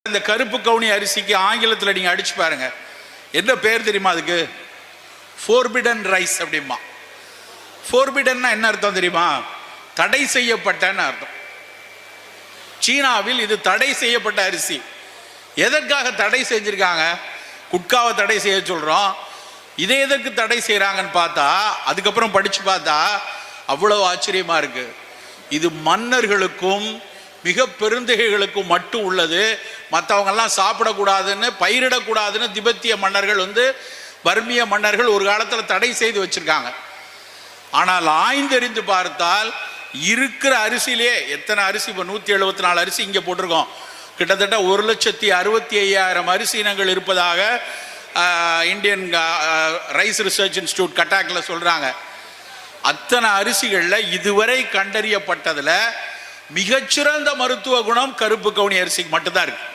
இந்த கருப்பு கவுனி அரிசிக்கு ஆங்கிலத்தில் நீங்க அடிச்சு பாருங்க, என்ன பேர் தெரியுமா அதுக்கு? ஃபோர்பிடன் ரைஸ் அப்படிமா. ஃபோர்பிடன்னா என்ன அர்த்தம் தெரியுமா? தடை செய்யப்பட்டன்னு அர்த்தம். சீனாவில் இது தடை செய்யப்பட்ட அரிசி. எதற்காக தடை செஞ்சிருக்காங்க? குட்காவை தடை செய்ய சொல்றோம், இதை எதற்கு தடை செய்யறாங்கன்னு பார்த்தா, அதுக்கப்புறம் படிச்சு பார்த்தா அவ்வளவு ஆச்சரியமா இருக்கு. இது மன்னர்களுக்கும் மிக பெருந்தகைகளுக்கும் மட்டும் உள்ளது. மற்றவங்கெல்லாம் சாப்பிடக்கூடாதுன்னு, பயிரிடக்கூடாதுன்னு திபெத்திய மன்னர்கள் பர்மிய மன்னர்கள் ஒரு காலத்தில் தடை செய்து வச்சிருக்காங்க. ஆனால் ஆய்ந்தறிந்து பார்த்தால் இருக்கிற அரிசியிலே எத்தனை அரிசி, இப்போ 174 அரிசி இங்கே போட்டிருக்கோம். கிட்டத்தட்ட 1,65,000 அரிசி இனங்கள் இருப்பதாக இந்தியன் ரைஸ் ரிசர்ச் இன்ஸ்டியூட் கட்டாக்கில் சொல்றாங்க. அத்தனை அரிசிகளில் இதுவரை கண்டறியப்பட்டதில் மிகச்சிறந்த மருத்துவ குணம் கருப்பு கவுனி அரிசிக்கு மட்டும்தான் இருக்கு.